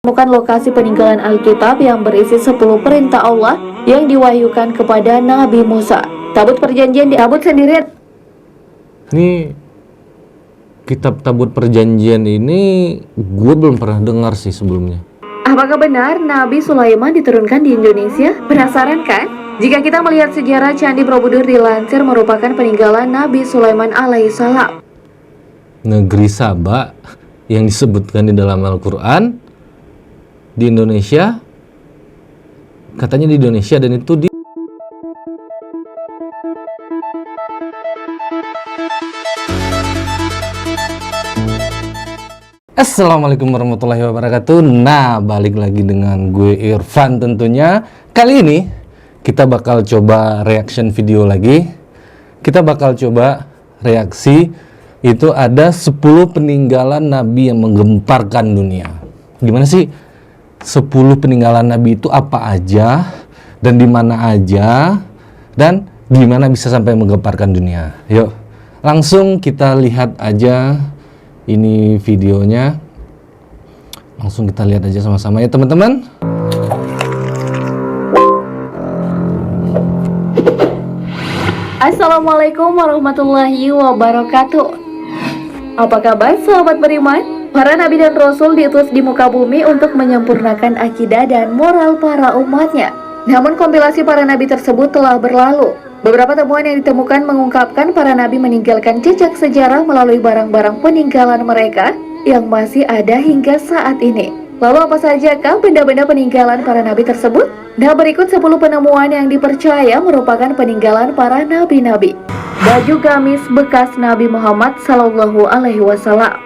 menemukan lokasi peninggalan Alkitab yang berisi 10 perintah Allah yang diwahyukan kepada Nabi Musa. Tabut perjanjian ditabut sendirian. Ini kitab tabut perjanjian ini gue belum pernah dengar sih sebelumnya. Apakah benar Nabi Sulaiman diturunkan di Indonesia? Penasaran kan? Jika kita melihat sejarah Candi Borobudur dilansir merupakan peninggalan Nabi Sulaiman alaihissalam. Negeri Saba yang disebutkan di dalam Al-Quran di Indonesia, katanya di Indonesia, dan itu di Assalamualaikum warahmatullahi wabarakatuh. Nah, balik lagi dengan gue Irfan tentunya. Kali ini kita bakal coba reaction video lagi. Kita bakal coba reaksi. Itu ada 10 peninggalan Nabi yang menggemparkan dunia. Gimana sih 10 peninggalan Nabi itu apa aja, dan di mana aja, dan gimana bisa sampai menggemparkan dunia? Yuk, langsung kita lihat aja ini videonya. Langsung kita lihat aja sama-sama ya teman-teman. Assalamualaikum warahmatullahi wabarakatuh. Apa kabar sahabat beriman? Para nabi dan rasul diutus di muka bumi untuk menyempurnakan akidah dan moral para umatnya. Namun kompilasi para nabi tersebut telah berlalu. Beberapa temuan yang ditemukan mengungkapkan para nabi meninggalkan jejak sejarah melalui barang-barang peninggalan mereka yang masih ada hingga saat ini. Lalu apa sajakah benda-benda peninggalan para nabi tersebut? Nah, berikut 10 penemuan yang dipercaya merupakan peninggalan para nabi-nabi. Baju gamis bekas Nabi Muhammad Sallallahu Alaihi Wasallam.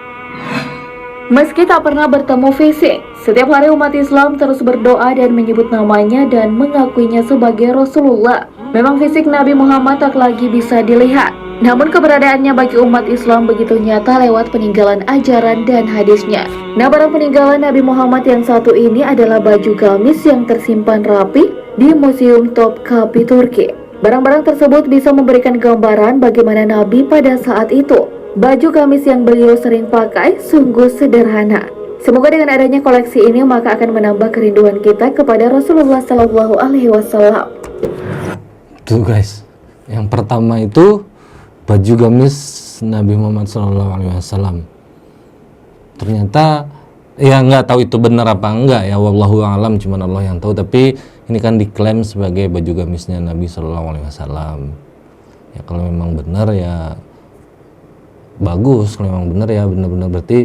Meski tak pernah bertemu fisik, setiap hari umat Islam terus berdoa dan menyebut namanya dan mengakuinya sebagai Rasulullah. Memang fisik Nabi Muhammad tak lagi bisa dilihat, namun keberadaannya bagi umat Islam begitu nyata lewat peninggalan ajaran dan hadisnya. Nah, barang peninggalan Nabi Muhammad yang satu ini adalah baju gamis yang tersimpan rapi di Museum Topkapi, Turki. Barang-barang tersebut bisa memberikan gambaran bagaimana Nabi pada saat itu. Baju gamis yang beliau sering pakai sungguh sederhana. Semoga dengan adanya koleksi ini maka akan menambah kerinduan kita kepada Rasulullah Sallallahu Alaihi Wasallam. Tuh guys, yang pertama itu baju gamis Nabi Muhammad Sallallahu Alaihi Wasallam. Ternyata ya nggak tahu itu benar apa enggak ya, wallahu a'lam, cuman Allah yang tahu. Tapi ini kan diklaim sebagai baju gamisnya Nabi Sallallahu Alaihi Wasallam. Ya kalau memang benar ya bagus, kalau memang benar ya benar-benar, berarti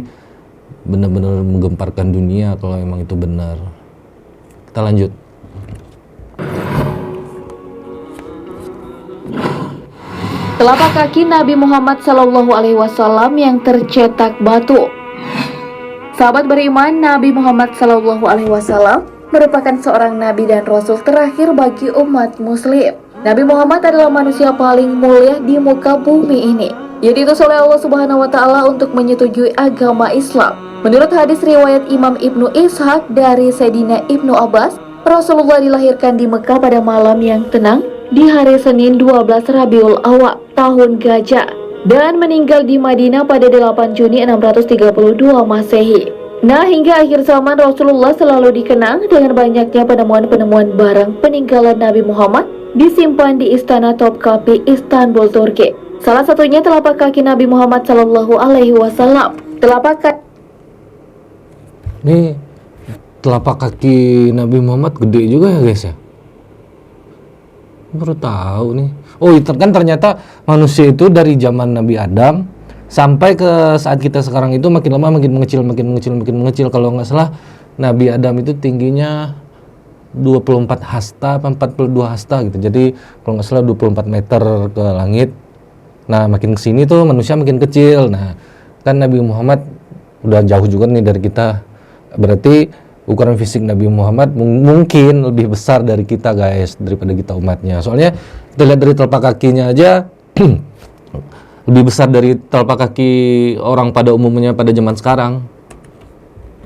benar-benar menggemparkan dunia kalau memang itu benar. Kita lanjut. Telapak kaki Nabi Muhammad Sallallahu Alaihi Wasallam yang tercetak batu. Sahabat beriman, Nabi Muhammad Sallallahu Alaihi Wasallam merupakan seorang nabi dan rasul terakhir bagi umat muslim. Nabi Muhammad adalah manusia paling mulia di muka bumi ini. Ia diutus oleh Allah Subhanahu wa taala untuk menyetujui agama Islam. Menurut hadis riwayat Imam Ibnu Ishaq dari Sayyidina Ibnu Abbas, Rasulullah dilahirkan di Mekah pada malam yang tenang di hari Senin 12 Rabiul Awal tahun Gajah dan meninggal di Madinah pada 8 Juni 632 Masehi. Nah, hingga akhir zaman Rasulullah selalu dikenang dengan banyaknya penemuan-penemuan barang peninggalan Nabi Muhammad disimpan di Istana Topkapi, Istanbul, Turki. Salah satunya telapak kaki Nabi Muhammad Sallallahu Alaihi Wasallam. Ini telapak kaki Nabi Muhammad gede juga ya guys ya. Baru tahu nih. Oh, itu kan ternyata manusia itu dari zaman Nabi Adam sampai ke saat kita sekarang itu makin lama makin mengecil. Kalau nggak salah Nabi Adam itu tingginya 24 hasta, 42 hasta gitu. Jadi kalau nggak salah 24 meter ke langit. Nah, makin kesini tuh manusia makin kecil. Nah, kan Nabi Muhammad udah jauh juga nih dari kita. Berarti ukuran fisik Nabi Muhammad mungkin lebih besar dari kita guys, daripada kita umatnya. Soalnya kita lihat dari telapak kakinya aja lebih besar dari telapak kaki orang pada umumnya pada zaman sekarang.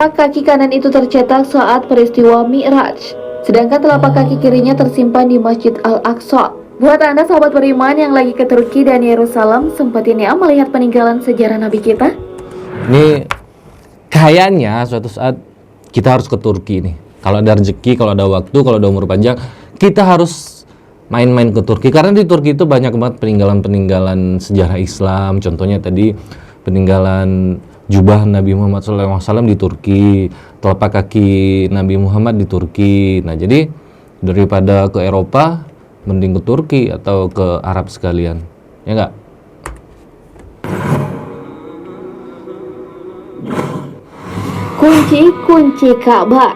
Kaki kanan itu tercetak saat peristiwa Mi'raj, sedangkan telapak kaki kirinya tersimpan di Masjid Al-Aqsa. Buat Anda sahabat beriman yang lagi ke Turki dan Yerusalem, sempatnya melihat peninggalan sejarah Nabi kita? Ini kayaknya suatu saat kita harus ke Turki nih. Kalau ada rezeki, kalau ada waktu, kalau ada umur panjang, kita harus main-main ke Turki. Karena di Turki itu banyak banget peninggalan-peninggalan sejarah Islam. Contohnya tadi peninggalan jubah Nabi Muhammad SAW di Turki, telapak kaki Nabi Muhammad di Turki. Nah, jadi daripada ke Eropa, mending ke Turki atau ke Arab sekalian. Ya nggak? Kunci-kunci Ka'bah.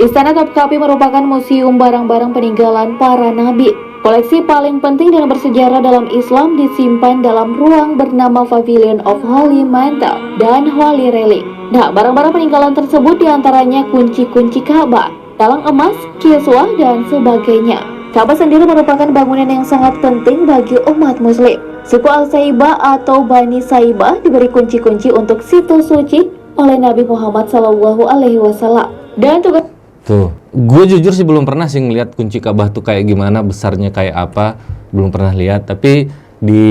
Istana Topkapi merupakan museum barang-barang peninggalan para nabi. Koleksi paling penting dan bersejarah dalam Islam disimpan dalam ruang bernama Pavilion of Holy Mantle dan Holy Relic. Nah, barang-barang peninggalan tersebut diantaranya kunci-kunci Ka'bah, talang emas, kiswah, dan sebagainya. Ka'bah sendiri merupakan bangunan yang sangat penting bagi umat muslim. Suku Al-Saibah atau Bani Saibah diberi kunci-kunci untuk situs suci oleh Nabi Muhammad SAW. Dan tugas Tuh, gue jujur sih belum pernah sih ngeliat kunci Ka'bah tuh kayak gimana, besarnya kayak apa, belum pernah lihat. Tapi di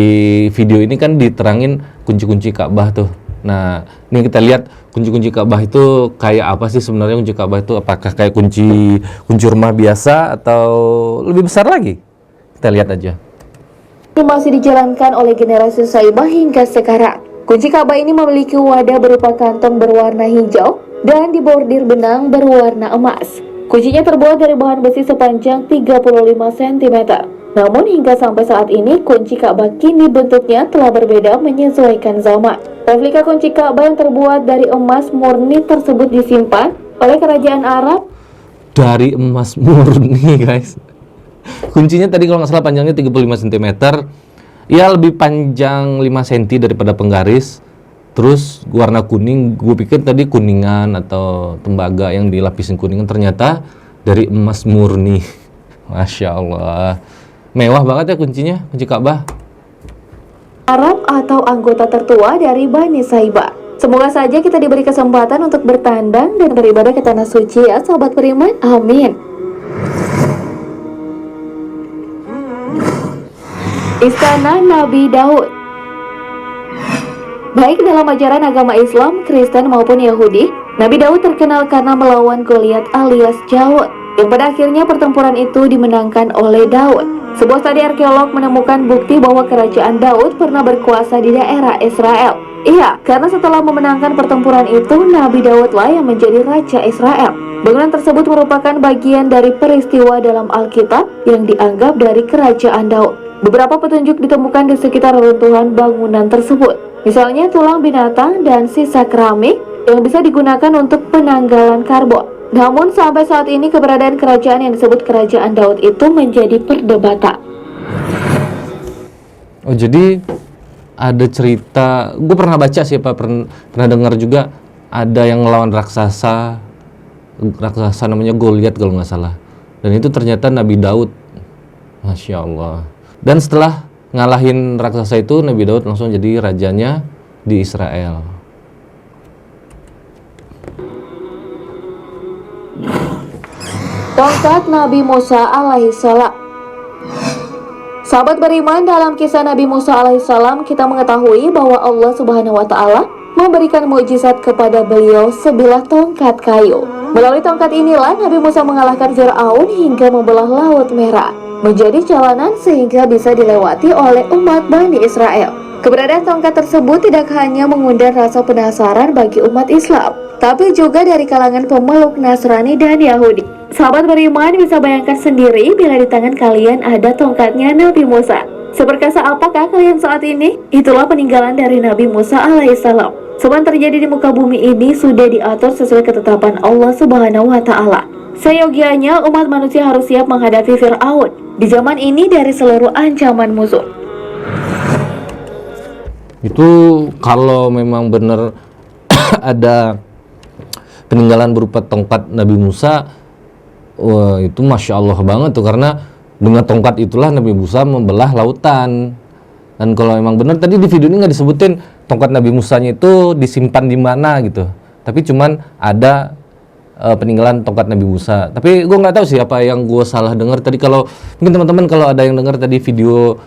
video ini kan diterangin kunci-kunci Ka'bah tuh. Nah, ini kita lihat kunci-kunci Ka'bah itu kayak apa sih sebenarnya kunci Ka'bah itu? Apakah kayak kunci rumah biasa atau lebih besar lagi? Kita lihat aja. masih dijalankan oleh generasi Saibah hingga sekarang. Kunci Ka'bah ini memiliki wadah berupa kantong berwarna hijau dan dibordir benang berwarna emas. Kuncinya terbuat dari bahan besi sepanjang 35 cm. Namun hingga sampai saat ini, kunci Ka'bah kini bentuknya telah berbeda menyesuaikan zaman. Replika kunci Ka'bah yang terbuat dari emas murni tersebut disimpan oleh kerajaan Arab. Dari emas murni, guys. Kuncinya tadi kalau nggak salah panjangnya 35 cm. Ya lebih panjang 5 cm daripada penggaris. Terus warna kuning, gue pikir tadi kuningan atau tembaga yang dilapisin kuningan, ternyata dari emas murni. Masya Allah, mewah banget ya kuncinya, kunci Ka'bah. Arab atau anggota tertua dari Bani Saibah. Semoga saja kita diberi kesempatan untuk bertandang dan beribadah ke tanah suci ya sahabat beriman, amin. Istana Nabi Daud. Baik dalam ajaran agama Islam, Kristen maupun Yahudi, Nabi Daud terkenal karena melawan Goliat alias Jalut, yang pada akhirnya pertempuran itu dimenangkan oleh Daud. Sebuah studi arkeolog menemukan bukti bahwa kerajaan Daud pernah berkuasa di daerah Israel. Iya, karena setelah memenangkan pertempuran itu, Nabi Daudlah yang menjadi Raja Israel. Bangunan tersebut merupakan bagian dari peristiwa dalam Alkitab yang dianggap dari kerajaan Daud. Beberapa petunjuk ditemukan di sekitar reruntuhan bangunan tersebut. Misalnya tulang binatang dan sisa keramik yang bisa digunakan untuk penanggalan karbon. Namun sampai saat ini keberadaan kerajaan yang disebut kerajaan Daud itu menjadi perdebatan. Oh, jadi ada cerita, gue pernah baca sih, pernah dengar juga ada yang ngelawan raksasa namanya Goliat kalau nggak salah. Dan itu ternyata Nabi Daud. Masya Allah. Dan setelah ngalahin raksasa itu, Nabi Daud langsung jadi rajanya di Israel. Tongkat Nabi Musa alaihissalam. Sahabat beriman, dalam kisah Nabi Musa alaihissalam kita mengetahui bahwa Allah Subhanahu wa taala memberikan mukjizat kepada beliau sebilah tongkat kayu. Melalui tongkat inilah Nabi Musa mengalahkan Fir'aun hingga membelah Laut Merah menjadi jalanan sehingga bisa dilewati oleh umat Bani Israel. Keberadaan tongkat tersebut tidak hanya mengundang rasa penasaran bagi umat Islam, tapi juga dari kalangan pemeluk Nasrani dan Yahudi. Sahabat beriman bisa bayangkan sendiri bila di tangan kalian ada tongkatnya Nabi Musa. Seperkasa apakah kalian saat ini? Itulah peninggalan dari Nabi Musa alaihissalam. Semua terjadi di muka bumi ini sudah diatur sesuai ketetapan Allah Subhanahu wa taala. Seyogianya umat manusia harus siap menghadapi Fir'aun di zaman ini dari seluruh ancaman musuh. Itu kalau memang benar ada peninggalan berupa tongkat Nabi Musa, wah itu Masya Allah banget tuh, karena dengan tongkat itulah Nabi Musa membelah lautan. Dan kalau memang benar tadi di video ini nggak disebutin tongkat Nabi Musanya itu disimpan di mana gitu, tapi cuman ada peninggalan tongkat Nabi Musa. Tapi gue nggak tahu sih apa yang gue salah dengar tadi. Kalau mungkin teman-teman kalau ada yang dengar tadi video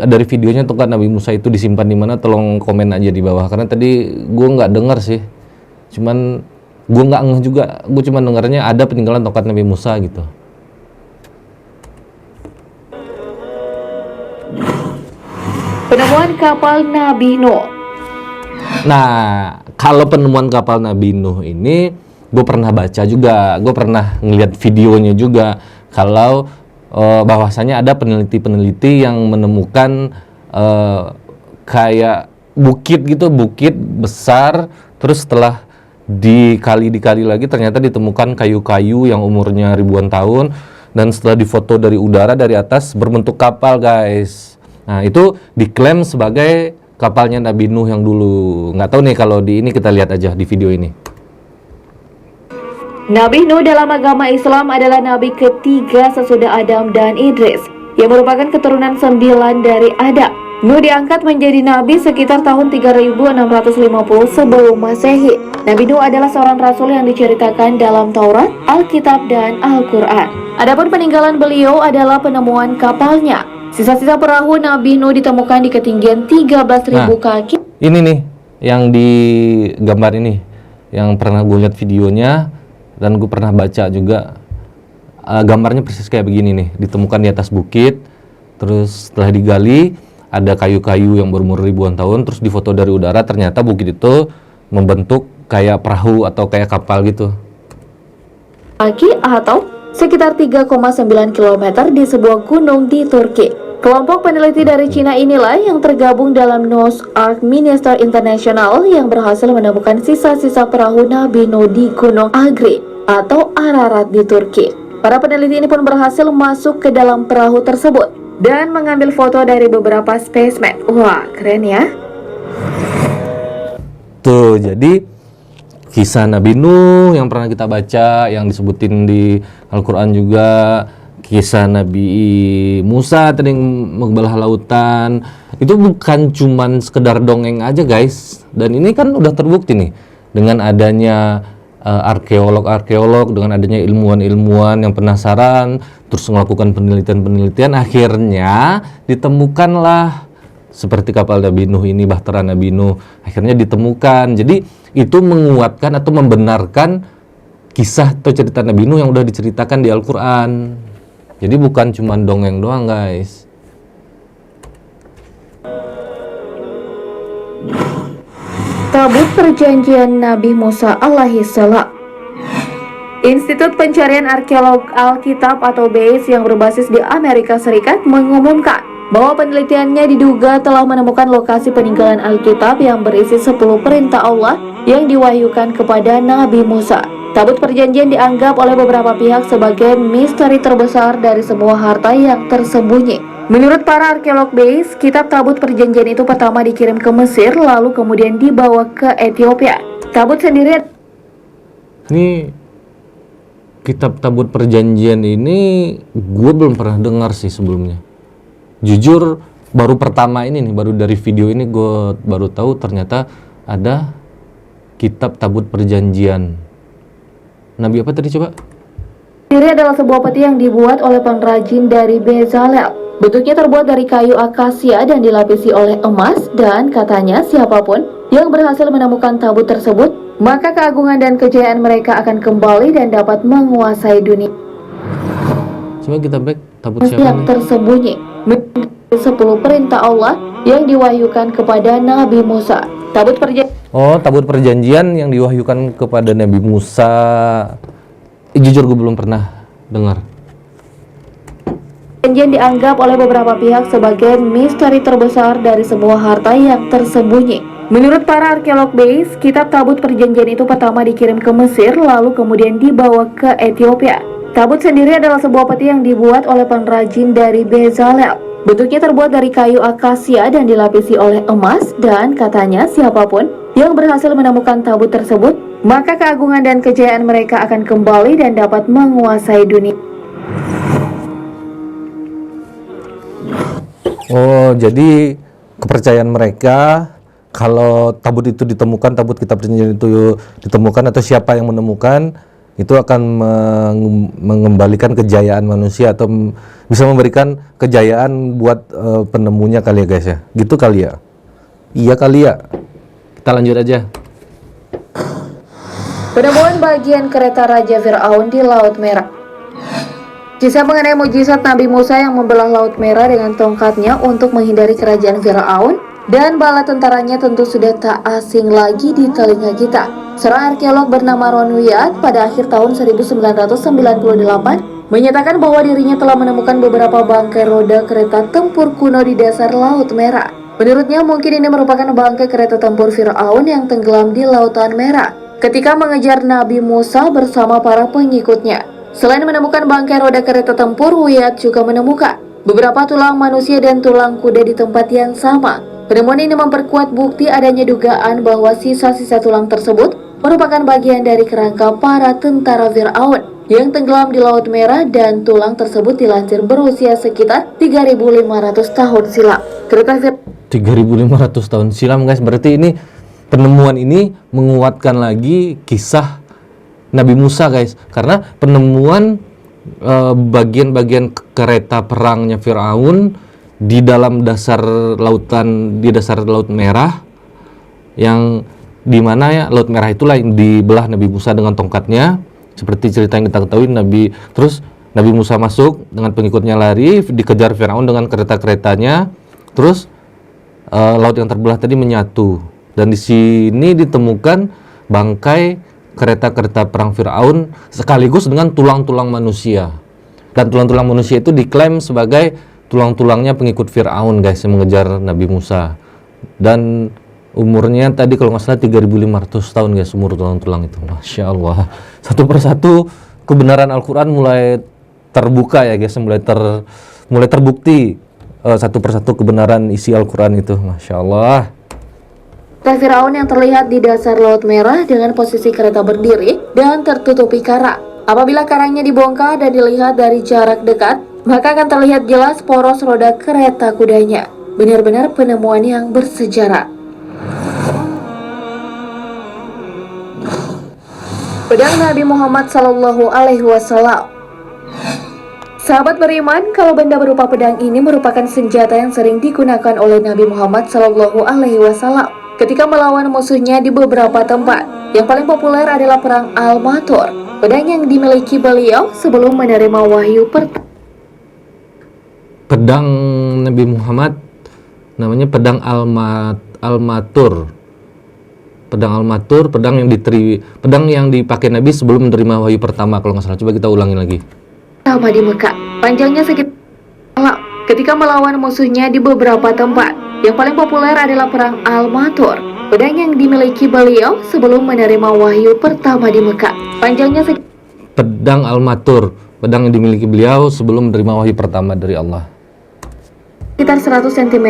dari videonya tongkat Nabi Musa itu disimpan di mana, tolong komen aja di bawah, karena tadi gue nggak dengar sih. Cuman Gue nggak ngeh juga, gue cuma dengarnya ada peninggalan tongkat Nabi Musa gitu. Penemuan kapal Nabi Nuh. Nah, kalau penemuan kapal Nabi Nuh ini, gue pernah baca juga, gue pernah ngeliat videonya juga. Kalau bahwasanya ada peneliti-peneliti yang menemukan kayak bukit gitu, bukit besar, terus setelah dikali lagi ternyata ditemukan kayu-kayu yang umurnya ribuan tahun, dan setelah difoto dari udara dari atas berbentuk kapal, guys. Nah, itu diklaim sebagai kapalnya Nabi Nuh yang dulu. Nggak tahu nih, kalau di ini kita lihat aja di video ini. Nabi Nuh dalam agama Islam adalah nabi ketiga sesudah Adam dan Idris, yang merupakan keturunan 9 dari Adam. Nuh diangkat menjadi nabi sekitar tahun 3650 sebelum Masehi. Nabi Nuh adalah seorang rasul yang diceritakan dalam Taurat, Alkitab, dan Al-Quran. Adapun peninggalan beliau adalah penemuan kapalnya. Sisa-sisa perahu Nabi Nuh ditemukan di ketinggian 13.000 kaki. Ini nih, yang di gambar ini, yang pernah gue lihat videonya, dan gue pernah baca juga. Gambarnya persis kayak begini nih, ditemukan di atas bukit, terus setelah digali, ada kayu-kayu yang berumur ribuan tahun, terus difoto dari udara, ternyata bukit itu membentuk kayak perahu atau kayak kapal gitu. Kaki atau sekitar 3,9 km di sebuah gunung di Turki. Kelompok peneliti dari Cina inilah yang tergabung dalam Noah's Ark Minister International yang berhasil menemukan sisa-sisa perahu Nabi Nuh di Gunung Agri atau Ararat di Turki. Para peneliti ini pun berhasil masuk ke dalam perahu tersebut dan mengambil foto dari beberapa spesimen. Wah, keren ya. Tuh, jadi kisah Nabi Nuh yang pernah kita baca, yang disebutin di Al-Quran juga, kisah Nabi Musa tadi yang membelah lautan, itu bukan cuman sekedar dongeng aja, guys. Dan ini kan udah terbukti nih dengan adanya arkeolog-arkeolog, dengan adanya ilmuwan-ilmuwan yang penasaran, terus melakukan penelitian-penelitian, akhirnya ditemukanlah seperti kapal Nabi Nuh ini, bahtera Nabi Nuh, akhirnya ditemukan. Jadi itu menguatkan atau membenarkan kisah atau cerita Nabi Nuh yang udah diceritakan di Al-Quran. Jadi bukan cuma dongeng doang, guys. Tabut Perjanjian Nabi Musa alaihissalam. Institut Pencarian Arkeolog Alkitab atau BASE yang berbasis di Amerika Serikat mengumumkan bahwa penelitiannya diduga telah menemukan lokasi peninggalan Alkitab yang berisi 10 perintah Allah yang diwahyukan kepada Nabi Musa. Tabut Perjanjian dianggap oleh beberapa pihak sebagai misteri terbesar dari semua harta yang tersembunyi. Menurut para arkeolog BASE, kitab Tabut Perjanjian itu pertama dikirim ke Mesir, lalu kemudian dibawa ke Ethiopia. Tabut sendiri... Ini kitab Tabut Perjanjian ini gue belum pernah dengar sih sebelumnya. Jujur, baru pertama ini nih, baru dari video ini gue baru tahu ternyata ada kitab Tabut Perjanjian. Nabi apa tadi coba? Sendiri adalah sebuah peti yang dibuat oleh pengrajin dari Bezalel. Bentuknya terbuat dari kayu akasia dan dilapisi oleh emas, dan katanya siapapun yang berhasil menemukan tabut tersebut, maka keagungan dan kejayaan mereka akan kembali dan dapat menguasai dunia. Coba kita back, tabut siapa Yang nih? tersembunyi 10 perintah Allah yang diwahyukan kepada Nabi Musa. Tabut Perjanjian. Oh, Tabut Perjanjian yang diwahyukan kepada Nabi Musa. Jujur gue belum pernah dengar. Perjanjian dianggap oleh beberapa pihak sebagai misteri terbesar dari semua harta yang tersembunyi. Menurut para arkeolog BASE, kitab Tabut Perjanjian itu pertama dikirim ke Mesir, lalu kemudian dibawa ke Ethiopia. Tabut sendiri adalah sebuah peti yang dibuat oleh pengrajin dari Bezalel. Bentuknya terbuat dari kayu akasia dan dilapisi oleh emas, dan katanya siapapun yang berhasil menemukan tabut tersebut, maka keagungan dan kejayaan mereka akan kembali dan dapat menguasai dunia. Oh, jadi kepercayaan mereka kalau tabut itu ditemukan, tabut kitab perjanjian itu ditemukan atau siapa yang menemukan, itu akan mengembalikan kejayaan manusia atau bisa memberikan kejayaan buat penemunya kali ya, guys ya. Gitu kali ya. Iya kali ya. Kita lanjut aja. Penemuan bagian kereta Raja Fir'aun di Laut Merah. Kisah mengenai mujizat Nabi Musa yang membelah Laut Merah dengan tongkatnya untuk menghindari kerajaan Fir'aun dan bala tentaranya tentu sudah tak asing lagi di telinga kita. Seorang arkeolog bernama Ron Wyatt pada akhir tahun 1998 menyatakan bahwa dirinya telah menemukan beberapa bangkai roda kereta tempur kuno di dasar Laut Merah. Menurutnya mungkin ini merupakan bangkai kereta tempur Fir'aun yang tenggelam di Lautan Merah ketika mengejar Nabi Musa bersama para pengikutnya. Selain menemukan bangkai roda kereta tempur, Wyatt juga menemukan beberapa tulang manusia dan tulang kuda di tempat yang sama. Penemuan ini memperkuat bukti adanya dugaan bahwa sisa-sisa tulang tersebut merupakan bagian dari kerangka para tentara Fir'aun yang tenggelam di Laut Merah, dan tulang tersebut dilansir berusia sekitar 3.500 tahun silam. Kereta 3.500 tahun silam, guys. Berarti ini penemuan ini menguatkan lagi kisah Nabi Musa, guys. Karena penemuan bagian-bagian kereta perangnya Fir'aun di dalam dasar lautan, di dasar Laut Merah, yang dimana ya Laut Merah itulah yang dibelah Nabi Musa dengan tongkatnya. Seperti cerita yang kita ketahui, Nabi Musa masuk dengan pengikutnya lari, dikejar Fir'aun dengan kereta-keretanya, terus laut yang terbelah tadi menyatu, dan di sini ditemukan bangkai kereta-kereta perang Fir'aun sekaligus dengan tulang-tulang manusia. Dan tulang-tulang manusia itu diklaim sebagai tulang-tulangnya pengikut Fir'aun, guys, yang mengejar Nabi Musa. Dan umurnya tadi kalau nggak salah 3.500 tahun, guys, umur tulang-tulang itu. Masya Allah. Satu persatu kebenaran Al-Quran mulai terbuka ya, guys, mulai terbukti satu persatu kebenaran isi Al-Quran itu. Masya Allah. kereta Fir'aun yang terlihat di dasar Laut Merah dengan posisi kereta berdiri dan tertutupi karang. Apabila karangnya dibongkar dan dilihat dari jarak dekat, maka akan terlihat jelas poros roda kereta kudanya. Benar-benar penemuan yang bersejarah. Pedang Nabi Muhammad SAW. Sahabat beriman, kalau benda berupa pedang ini merupakan senjata yang sering digunakan oleh Nabi Muhammad SAW ketika melawan musuhnya di beberapa tempat. Yang paling populer adalah perang Al-Matur, pedang yang dimiliki beliau sebelum menerima wahyu pertama. Pedang Nabi Muhammad namanya pedang Al-Matur. Pedang Al-Matur, pedang yang dipakai Nabi sebelum menerima wahyu pertama, kalau nggak salah. Coba kita ulangi lagi. Pertama di Mekah, panjangnya sekitar ketika melawan musuhnya di beberapa tempat. Yang paling populer adalah perang Al-Matur, pedang yang dimiliki beliau sebelum menerima wahyu pertama di Mekah. Panjangnya pedang Al-Matur, pedang yang dimiliki beliau sebelum menerima wahyu pertama dari Allah. Sekitar 100 cm,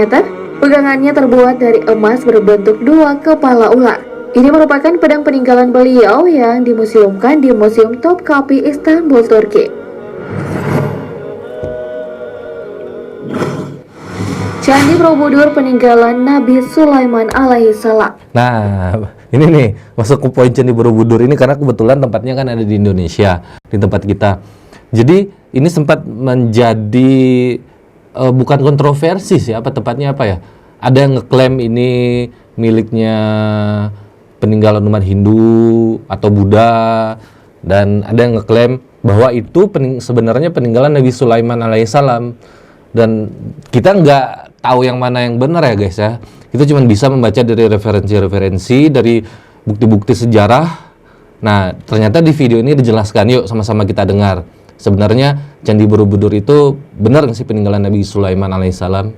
pegangannya terbuat dari emas berbentuk dua kepala ular. Ini merupakan pedang peninggalan beliau yang dimuseumkan di Museum Topkapi, Istanbul, Turki. Candi Borobudur peninggalan Nabi Sulaiman alaihissalam. Nah, ini nih masuk ke poin Candi Borobudur ini karena kebetulan tempatnya kan ada di Indonesia, di tempat kita. Jadi ini sempat menjadi bukan kontroversi sih, apa tepatnya apa ya? Ada yang ngeklaim ini miliknya peninggalan umat Hindu atau Buddha, dan ada yang ngeklaim bahwa itu sebenarnya peninggalan Nabi Sulaiman alaihissalam. Dan kita nggak tahu yang mana yang benar ya, guys ya. Kita cuma bisa membaca dari referensi-referensi, dari bukti-bukti sejarah. Nah, ternyata di video ini dijelaskan, yuk sama-sama kita dengar. Sebenarnya Candi Borobudur itu benar nggak sih peninggalan Nabi Sulaiman alaihissalam?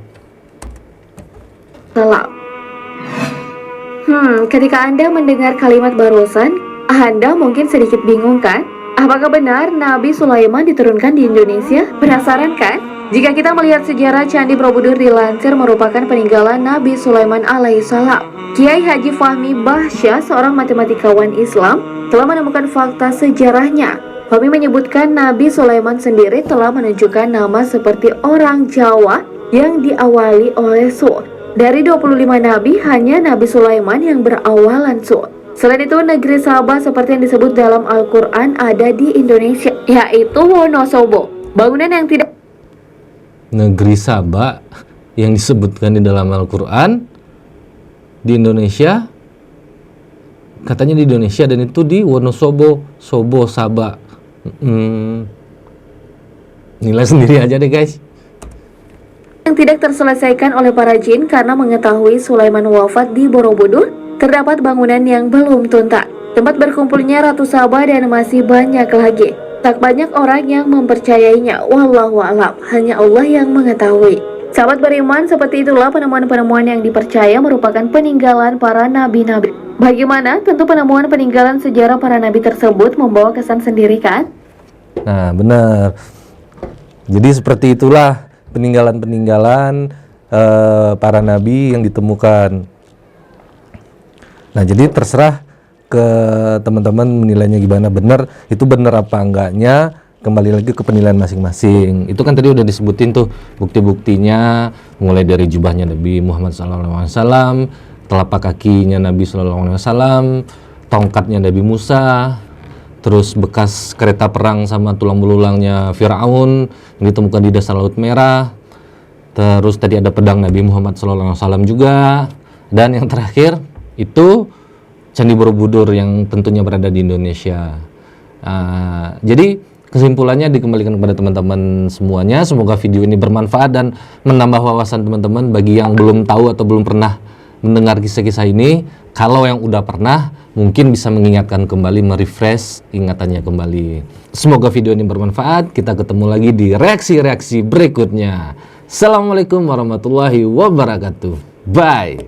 Ketika Anda mendengar kalimat barusan, Anda mungkin sedikit bingung kan? Apakah benar Nabi Sulaiman diturunkan di Indonesia? Penasaran kan? Jika kita melihat sejarah, Candi Borobudur dilansir merupakan peninggalan Nabi Sulaiman alaihissalam. Kiai Haji Fahmi Bahsyah, seorang matematikawan Islam, telah menemukan fakta sejarahnya. Fahmi menyebutkan Nabi Sulaiman sendiri telah menunjukkan nama seperti orang Jawa yang diawali oleh Su. Dari 25 nabi, hanya Nabi Sulaiman yang berawalan Su. Selain itu, negeri Sabah seperti yang disebut dalam Al-Quran ada di Indonesia, yaitu Wonosobo. Bangunan yang tidak Negeri Sabah yang disebutkan di dalam Al-Quran di Indonesia, katanya di Indonesia, dan itu di Wonosobo, Sabah. Nilai sendiri aja deh guys. Yang tidak terselesaikan oleh para jin karena mengetahui Sulaiman wafat di Borobudur, terdapat bangunan yang belum tuntas. Tempat berkumpulnya Ratu Sabah dan masih banyak lagi. Tak banyak orang yang mempercayainya, wallahu a'lam, hanya Allah yang mengetahui. Sahabat beriman, seperti itulah penemuan-penemuan yang dipercaya merupakan peninggalan para nabi-nabi. Bagaimana? Tentu penemuan peninggalan sejarah para nabi tersebut membawa kesan sendiri kan? Nah benar. Jadi seperti itulah peninggalan-peninggalan para nabi yang ditemukan. Nah jadi terserah ke teman-teman menilainya gimana, benar itu benar apa enggaknya, kembali lagi ke penilaian masing-masing. Itu kan tadi udah disebutin tuh bukti-buktinya, mulai dari jubahnya Nabi Muhammad SAW, telapak kakinya Nabi SAW, tongkatnya Nabi Musa, terus bekas kereta perang sama tulang belulangnya Fir'aun yang ditemukan di dasar Laut Merah, terus tadi ada pedang Nabi Muhammad SAW juga, dan yang terakhir itu Candi Borobudur yang tentunya berada di Indonesia. Jadi kesimpulannya dikembalikan kepada teman-teman semuanya. Semoga video ini bermanfaat dan menambah wawasan teman-teman bagi yang belum tahu atau belum pernah mendengar kisah-kisah ini. Kalau yang udah pernah, mungkin bisa mengingatkan kembali, merefresh ingatannya kembali. Semoga video ini bermanfaat. Kita ketemu lagi di reaksi-reaksi berikutnya. Assalamualaikum warahmatullahi wabarakatuh. Bye.